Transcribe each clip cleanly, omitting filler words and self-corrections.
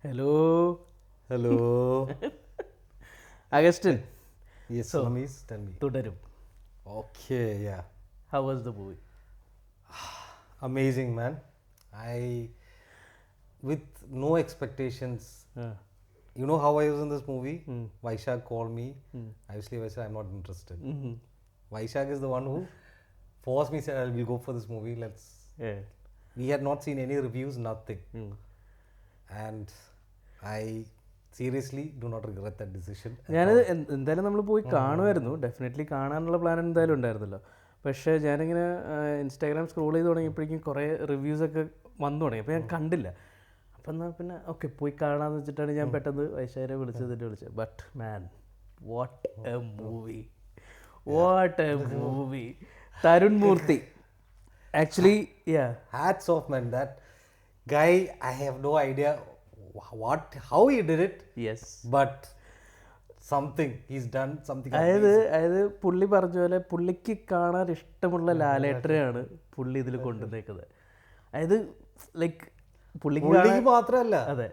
Hello. Hello. Augustine. Yes, So, Ramesh, tell me. Tudarum. Okay, yeah. How was the movie? Amazing, man. With no expectations, Uh, you know how I was in this movie? Mm. Vaishak called me. Obviously, I said, I'm not interested. Vaishak is the one who forced me, said, we'll go for this movie. yeah. We had not seen any reviews, nothing. Mm. And I seriously do not regret that decision. ഞാനത് എന്തായാലും നമ്മൾ പോയി കാണുമായിരുന്നു. Definitely കാണാനുള്ള plan എന്തായാലും ഉണ്ടായിരുന്നല്ലോ. പക്ഷേ ഞാനിങ്ങനെ ഇൻസ്റ്റാഗ്രാം സ്ക്രോൾ ചെയ്ത് തുടങ്ങിയപ്പോഴേക്കും കുറേ റിവ്യൂസൊക്കെ വന്നു തുടങ്ങി. അപ്പോൾ ഞാൻ കണ്ടില്ല. അപ്പം എന്നാൽ പിന്നെ ഓക്കെ പോയി കാണാമെന്ന് വെച്ചിട്ടാണ് ഞാൻ പെട്ടെന്ന് വൈശാഖരെ വിളിച്ചത്. But man, what a movie, what a movie. Tarun Murthy actually Hats off, man. That guy, I have no idea how he did it, yes. but he's done something അതായത് പുള്ളി പറഞ്ഞ പോലെ പുള്ളിക്ക് കാണാൻ ഇഷ്ടമുള്ള ലാലേട്ടനെയാണ് പുള്ളി ഇതിൽ കൊണ്ടുവന്നേക്കുന്നത്. അതായത് ലൈക്ക് പുള്ളിക്ക് മാത്രമല്ല, അതെ,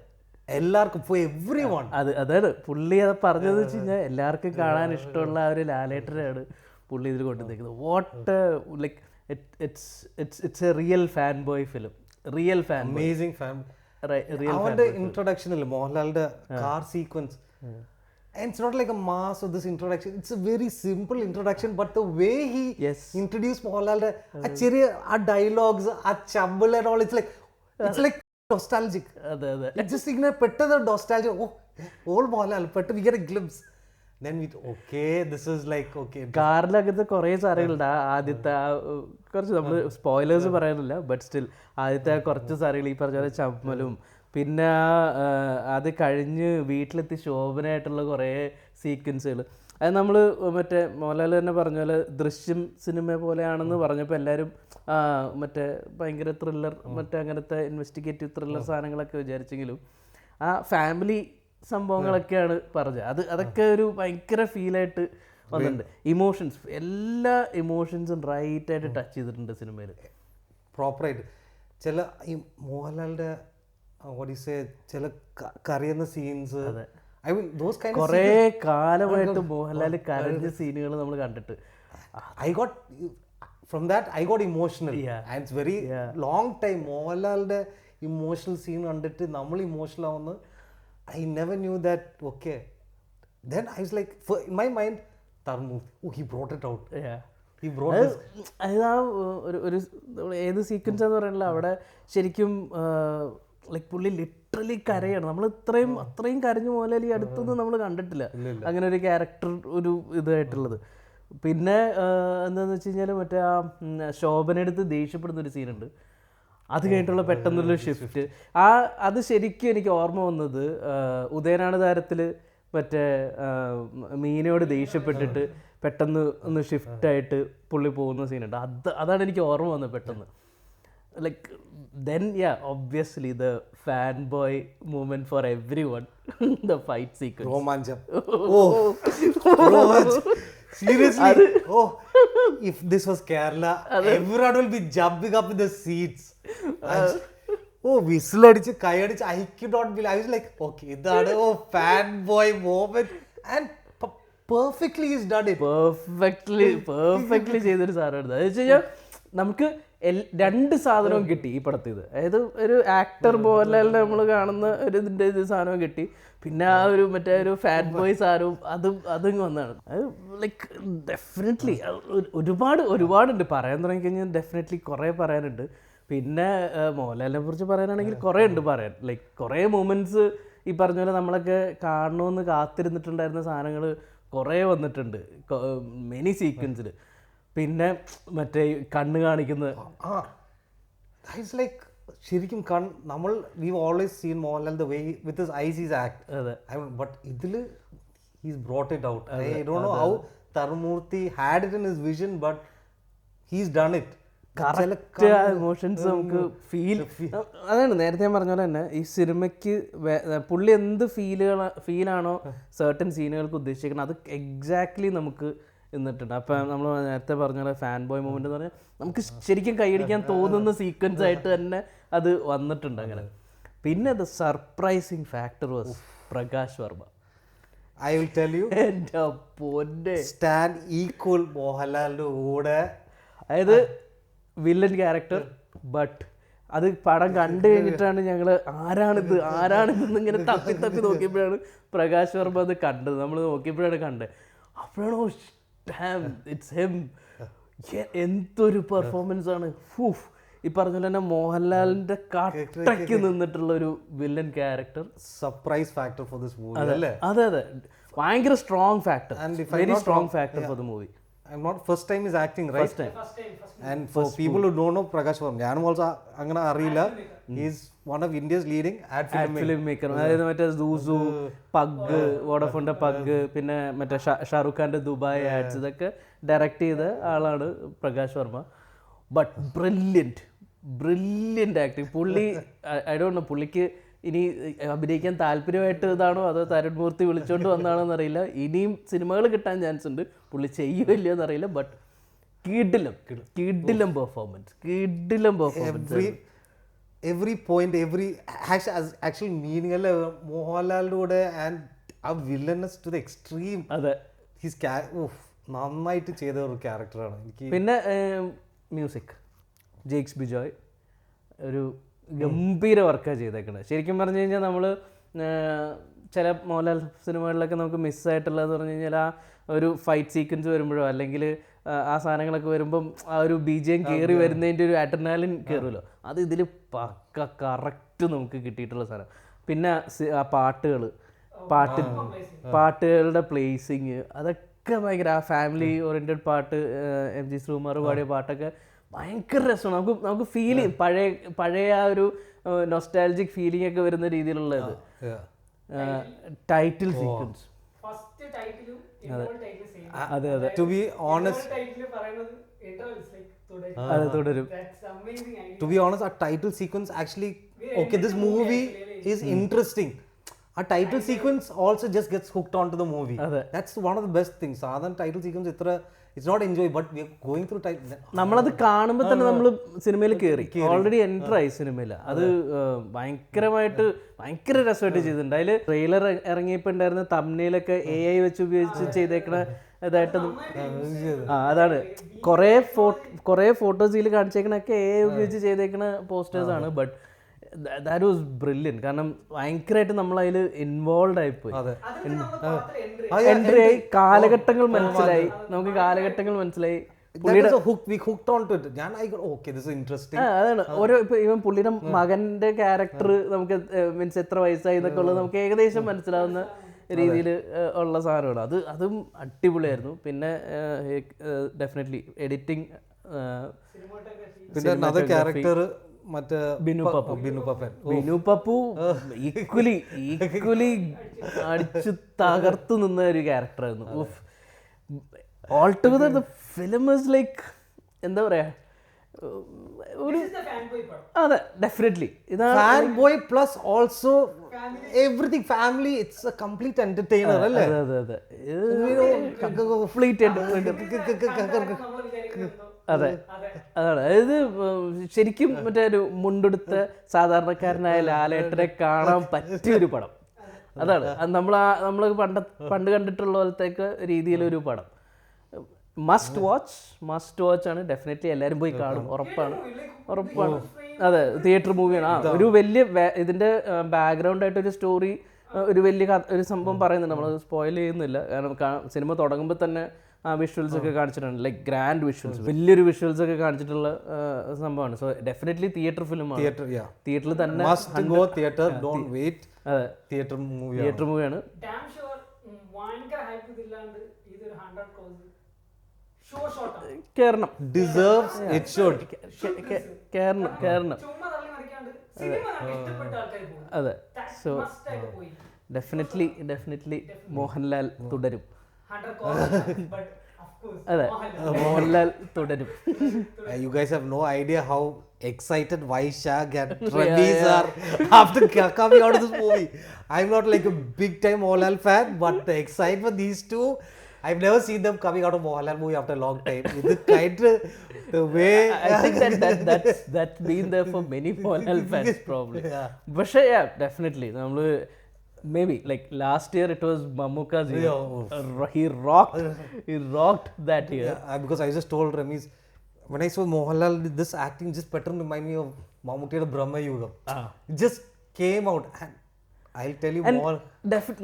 എല്ലാവർക്കും, for everyone. അതാണ് പുള്ളി അത് പറഞ്ഞതെന്ന് വെച്ച് കഴിഞ്ഞാൽ എല്ലാവർക്കും കാണാൻ ഇഷ്ടമുള്ള ആ ഒരു ലാലേട്ടനെയാണ് പുള്ളി ഇതിൽ കൊണ്ടുവന്നേക്കുന്നത്. What like it's a real fan boy film. Real fan Amazing family. അവന്റെ ഇൻട്രൊഡക്ഷൻ ഇല്ല, മോഹൻലാലിന്റെ car sequence. And it's not like a mass of this introduction. It's a very simple introduction, but the way he introduced മോഹൻലാലിന്റെ ആ ചെറിയ ആ dialogues, ആ ചബിൾ and all, it's like nostalgic. അതെ. It's just ഇങ്ങനെ പെട്ടെന്ന് nostalgia. ഓൾ മോഹൻലാൽ പെട്ടെന്ന് we get a glimpse. Then this is like, okay. കാറിലകത്ത് കുറേ സാധനങ്ങളുണ്ട്. ആദ്യത്തെ കുറച്ച് നമ്മൾ സ്പോയിലേഴ്സ് പറയാനില്ല, ബട്ട് സ്റ്റിൽ ആദ്യത്തെ കുറച്ച് സാധനങ്ങൾ ഈ പറഞ്ഞ പോലെ ചമ്മലും, പിന്നെ അത് കഴിഞ്ഞ് വീട്ടിലെത്തി ശോഭനയായിട്ടുള്ള കുറേ സീക്വൻസുകൾ. അത് നമ്മൾ മറ്റേ മോഹൻലാൽ തന്നെ പറഞ്ഞ പോലെ ദൃശ്യം സിനിമ പോലെയാണെന്ന് പറഞ്ഞപ്പോൾ എല്ലാവരും മറ്റേ ഭയങ്കര ത്രില്ലർ, മറ്റേ അങ്ങനത്തെ ഇൻവെസ്റ്റിഗേറ്റീവ് ത്രില്ലർ സാധനങ്ങളൊക്കെ വിചാരിച്ചെങ്കിലും ആ ഫാമിലി സംഭവങ്ങളൊക്കെയാണ് പറഞ്ഞത്. അതൊക്കെ ഒരു ഭയങ്കര ഫീലായിട്ട് വന്നിട്ടുണ്ട്. ഇമോഷൻസ്, എല്ലാ ഇമോഷൻസും റൈറ്റായിട്ട് ടച്ച് ചെയ്തിട്ടുണ്ട് സിനിമയിൽ പ്രോപ്പറായിട്ട്. ചില ഈ മോഹൻലാലിന്റെ ചില കരയുന്ന scenes, I mean those kind കുറേ കാലമായിട്ട് മോഹൻലാൽ കരഞ്ഞ സീനുകൾ നമ്മൾ കണ്ടിട്ട് I got emotional. And it's very long time മോഹൻലാലിന്റെ ഇമോഷണൽ സീൻ കണ്ടിട്ട് നമ്മൾ ഇമോഷണൽ ആവുന്ന. I never knew that. Okay, then I was like, in my mind, Tarun, he brought it out. He brought this. അത് ആ ഒരു ഏത് sequence എന്ന് പറയുന്നില്ല, അവിടെ ശരിക്കും ലൈക്ക് പുള്ളി ലിറ്ററലി കരയാണ്. നമ്മൾ അത്രയും കരഞ്ഞു മോഹൻലാൽ ഈ അടുത്തൊന്നും നമ്മൾ കണ്ടിട്ടില്ല അങ്ങനെ ഒരു ക്യാരക്ടർ ഒരു ഇതായിട്ടുള്ളത്. പിന്നെ എന്താണെന്ന് വെച്ച് കഴിഞ്ഞാൽ മറ്റേ ആ ശോഭനയെടുത്ത് ദേഷ്യപ്പെടുന്ന ഒരു സീനുണ്ട്. അത് കഴിഞ്ഞിട്ടുള്ള പെട്ടെന്നുള്ള ഷിഫ്റ്റ്, അത് ശരിക്കും എനിക്ക് ഓർമ്മ വന്നത് ഉദയനാണ് താരത്തിൽ മറ്റേ മീനയോട് ദേഷ്യപ്പെട്ടിട്ട് പെട്ടെന്ന് ഒന്ന് ഷിഫ്റ്റായിട്ട് പുള്ളി പോകുന്ന സീനുണ്ട്. അതാണ് എനിക്ക് ഓർമ്മ വന്നത് പെട്ടെന്ന്. Like then obviously the fanboy moment for everyone, the fight sequence. Romancham. Seriously. If this was Kerala, everyone will be jumping up in the seats. Whistle adichu, kai adichu, I could not believe. I was like, okay, that fanboy moment, and perfectly he's done it. Perfectly ചെയ്തൊരു സാധനമാണ്. അത് വെച്ച് കഴിഞ്ഞാൽ നമുക്ക് രണ്ട് സാധനവും കിട്ടി ഈ പടത്തിൽ. അതായത് ഒരു ആക്ടർ മോഹൻലാലിനെ നമ്മൾ കാണുന്ന ഒരു ഇതിൻ്റെ സാധനവും കിട്ടി, പിന്നെ ആ ഒരു മറ്റേ ഒരു ഫാറ്റ് ബോയ് സാധനവും അതും വന്നതാണ്. അത് ലൈക്ക് ഡെഫിനറ്റ്ലി ഒരുപാടുണ്ട് പറയാൻ തുടങ്ങിക്കഴിഞ്ഞാൽ. ഡെഫിനറ്റ്ലി കുറേ പറയാനുണ്ട്. പിന്നെ മോഹൻലാലിനെ കുറിച്ച് പറയാനാണെങ്കിൽ കുറേ ഉണ്ട് പറയാൻ. ലൈക്ക് കുറേ മൊമെൻറ്റ്സ് ഈ പറഞ്ഞ പോലെ നമ്മളൊക്കെ കാണണമെന്ന് കാത്തിരുന്നിട്ടുണ്ടായിരുന്ന സാധനങ്ങൾ കുറേ വന്നിട്ടുണ്ട് മെനി സീക്വൻസിൽ. പിന്നെ മറ്റേ കണ്ണ് കാണിക്കുന്നത്, ശരിക്കും നമ്മൾ we always scene Mohanlal the way with his eyes is act. But ഇതില് he's brought it out. I don't know how Tharun Moorthy had it in his vision, but he's done it. Correct emotions നമുക്ക് അതാണ് നേരത്തെ ഞാൻ പറഞ്ഞ പോലെ തന്നെ ഈ സിനിമയ്ക്ക് പുള്ളി എന്ത് ഫീലാണോ സർട്ടൻ സീനുകൾക്ക് ഉദ്ദേശിക്കുന്നത് അത് എക്സാക്ട്ലി നമുക്ക് എന്നിട്ടുണ്ട്. അപ്പം നമ്മൾ നേരത്തെ പറഞ്ഞ പോലെ ഫാൻ ബോയ് മൂമെന്റ് എന്ന് പറഞ്ഞാൽ നമുക്ക് ശരിക്കും കൈയടിക്കാൻ തോന്നുന്ന സീക്വൻസ് ആയിട്ട് തന്നെ അത് വന്നിട്ടുണ്ട്. അങ്ങനെ പിന്നെ the surprising factor was Prakash Varma. I will tell you, എൻ്റെ പൊന്നെ, stand equal മോഹൻലാലിന്റെ കൂടെ. അതായത് വില്ലൻ ക്യാരക്ടർ, ബട്ട് അത് പടം കണ്ടു കഴിഞ്ഞിട്ടാണ് ഞങ്ങൾ ആരാണിതെന്ന് ഇങ്ങനെ തപ്പി തപ്പി നോക്കിയപ്പോഴാണ് പ്രകാശ് വർമ്മ അത് കണ്ടത്. നമ്മൾ നോക്കിയപ്പോഴാണ് കണ്ടത്. അപ്പോഴാണ് ഇറ്റ്സ് ഹെം. എന്തൊരു പെർഫോമൻസ് ആണ്. ഈ പറഞ്ഞ പോലെ തന്നെ മോഹൻലാലിന്റെ കട്ടയ്ക്ക് നിന്നിട്ടുള്ള ഒരു villain character. Surprise factor for this movie അല്ലേ? അതെ അതെ, ഭയങ്കര strong factor, very strong factor for the movie. I'm not first time is acting, right? First time. And for people who don't know Prakash Varma, ഞാനും also അങ്ങനെ അറിയില്ല. He is one of India's leading ad film maker. അതായത് മറ്റേ സൂസു, pug, വോഡഫോണിന്റെ pug, പിന്നെ മറ്റേ ഷാറുഖ് ഖാന്റെ Dubai ads, ഇതൊക്കെ direct ചെയ്ത ആളാണ് Prakash Varma. But brilliant acting. പുള്ളി ഐ ഡോണ്ട് നോ പുള്ളിക്ക് ഇനി അഭിനയിക്കാൻ താല്പര്യമായിട്ട് ഇതാണോ അതോ തരുൺ മൂർത്തി വിളിച്ചോണ്ട് വന്നാണോ എന്നറിയില്ല. ഇനിയും സിനിമകൾ കിട്ടാൻ ചാൻസ് ഉണ്ട്, പുള്ളി ചെയ്യുമല്ലോ എന്നറിയില്ല. ബട്ട് കിടിലം performance. Every point, actually meaning അല്ലേ മോഹൻലാലിന്റെ കൂടെ. ആൻഡ് ആ വില്ലനസ് ടു ദ എക്സ്ട്രീം. അതെ, നന്നായിട്ട് ചെയ്ത ഒരു ക്യാരക്ടറാണ്. എനിക്ക് പിന്നെ മ്യൂസിക് ജെയ്ക്സ് ബിജോയ് ഒരു ഗംഭീര വർക്കാണ് ചെയ്തേക്കുന്നത്. ശരിക്കും പറഞ്ഞു കഴിഞ്ഞാൽ നമ്മൾ ചില മോഹൻലാൽ സിനിമകളിലൊക്കെ നമുക്ക് മിസ്സായിട്ടുള്ളതെന്ന് പറഞ്ഞു കഴിഞ്ഞാൽ ആ ഒരു ഫൈറ്റ് സീക്വൻസ് വരുമ്പോഴോ അല്ലെങ്കിൽ ആ സാധനങ്ങളൊക്കെ വരുമ്പം ആ ഒരു BGM കയറി വരുന്നതിൻ്റെ ഒരു അഡ്രിനാലിൻ കയറുമല്ലോ, അത് ഇതിൽ പക്ക കറക്റ്റ് നമുക്ക് കിട്ടിയിട്ടുള്ള സാധനം. പിന്നെ ആ പാട്ടുകളുടെ പ്ലേസിങ് അതൊക്കെ ഭയങ്കര, ആ ഫാമിലി ഓറിയൻറ്റഡ് പാട്ട്, MG ശ്രീകുമാർ പാടിയ പാട്ടൊക്കെ ഭയങ്കര രസമാണ്. നമുക്ക് ഫീൽ ചെയ്യും, പഴയ ആ ഒരു നൊസ്റ്റാൾജിക് ഫീലിംഗ് ഒക്കെ വരുന്ന രീതിയിലുള്ള ഇത്. ടൈറ്റിൽ സീക്വൻസ്, അതെ അതെ, ടു ബി ഓണസ്റ്റ് അത് തുടരും. To be honest, our title sequence actually, okay, this movie is interesting. Our title sequence also just gets hooked onto the movie. That's one of the best things. Sadhan title sequence it's not enjoy, but we are going through title. നമ്മളത് കാണുമ്പോൾ തന്നെ നമ്മൾ സിനിമയിൽ കയറി, already enter ആയി സിനിമയിൽ. അത് ഭയങ്കര രസമായിട്ട് ചെയ്തിട്ടുണ്ട്. അതിൽ ട്രെയിലർ ഇറങ്ങിയപ്പോൾ ഉണ്ടായിരുന്ന തംബ്നെയിലൊക്കെ AI വെച്ച് ഉപയോഗിച്ച് ചെയ്തേക്കണ ഇതായിട്ട് അതാണ്. കുറേ ഫോട്ടോസിൽ കാണിച്ചേക്കണൊക്കെ AI ഉപയോഗിച്ച് ചെയ്തേക്കണ പോസ്റ്റേഴ്സാണ്. But that was brilliant. കാരണം ഭയങ്കരമായിട്ട് നമ്മൾ അതിൽ ഇൻവോൾവ് ആയിപ്പോയി. എൻട്രി ആയി, കാലഘട്ടങ്ങൾ മനസ്സിലായി, നമുക്ക് കാലഘട്ടങ്ങൾ മനസ്സിലായി. അതാണ് ഓരോ ഇപ്പൊ ഇവൻ പുള്ളിയുടെ മകന്റെ ക്യാരക്ടർ നമുക്ക് മീൻസ് എത്ര വയസ്സായി എന്നൊക്കെ ഉള്ളത് നമുക്ക് ഏകദേശം മനസ്സിലാവുന്ന രീതിയിൽ ഉള്ള സാധനമാണ്. അതും അടിപൊളിയായിരുന്നു. പിന്നെ ഡെഫിനറ്റ്ലി എഡിറ്റിംഗ്, പിന്നെ ക്യാരക്ടർ മറ്റേ ബിനു പപ്പു ഈക്വലി അടിച്ചു തകർത്തു നിന്ന ഒരു ക്യാരക്ടറായിരുന്നു. All together the film is like എന്താ പറയാ, ഒരു അതെ definitely fan boy plus also everything family. It's a complete entertainer അല്ലേ? അതെ അതെ, അതാണ്. അതായത് ശരിക്കും മറ്റേ ഒരു മുണ്ടെടുത്ത സാധാരണക്കാരനായ ലാലേട്ടനെ കാണാൻ പറ്റിയൊരു പടം. അതാണ് നമ്മൾ പണ്ട് കണ്ടിട്ടുള്ള പോലത്തേക്ക് രീതിയിലൊരു പടം. മസ്റ്റ് വാച്ച് ആണ്. ഡെഫിനറ്റ്ലി എല്ലാവരും പോയി കാണും, ഉറപ്പാണ്. അതെ, തിയേറ്റർ മൂവിയാണ്. ഒരു വലിയ ഇതിൻ്റെ ബാക്ക്ഗ്രൗണ്ടായിട്ടൊരു സ്റ്റോറി, ഒരു വലിയ ഒരു സംഭവം പറയുന്നുണ്ട്. നമ്മൾ സ്പോയിൽ ചെയ്യുന്നില്ല, കാരണം സിനിമ തുടങ്ങുമ്പോൾ തന്നെ ആ വിഷ്വൽസ് ഒക്കെ കാണിച്ചിട്ടുണ്ട്. ലൈക്ക് ഗ്രാൻഡ് വിഷ്വൽസ്, വലിയൊരു വിഷ്വൽസ് ഒക്കെ കാണിച്ചിട്ടുള്ള സംഭവമാണ്. സോ ഡെഫിനറ്റ്ലി തിയേറ്റർ ഫിലിമാണ്. തിയേറ്ററിൽ തന്നെ തിയേറ്റർ മൂവിയാണ്. കേറണം, കേറണം. അതെ, സോ ഡെഫിനറ്റ്ലി മോഹൻലാൽ തുടരും. അതെ, മോഹൻലാൽ തുടരും. You guys have no idea how excited Vaishak and Ramesh are after coming out of this movie. I'm not like a big time Mohanlal fan, but the excitement these two, I've never seen them coming out of Mohanlal movie after a long time. ഇത് kind the way I think that's been there for many Mohanlal fans probably. But yeah, definitely. Maybe like last year it was Mammootka's year. He rocked that year. Because I just told Ramesh, when I saw Mohanlal, this acting just better remind me of Mammoottyയുടെ Brahmayugam. It just came out, and I'll tell you more.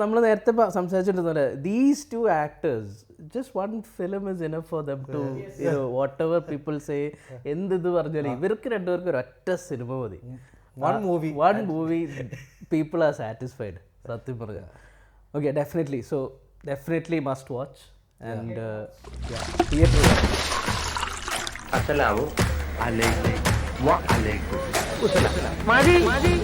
നമ്മൾ നേരത്തെ സംസാരിച്ചിട്ടുണ്ടല്ലോ, these two actors, just one film is enough for them to, you know, whatever people say, എന്ത് പറഞ്ഞാലും ഇവർക്ക് രണ്ടുപേർക്കും ഒരൊറ്റ cinema മതി. One movie, people are satisfied. സത്യം പറഞ്ഞ. Okay, definitely. So definitely must watch. And theater. Assalamu alaikum wa alaikum. Madi.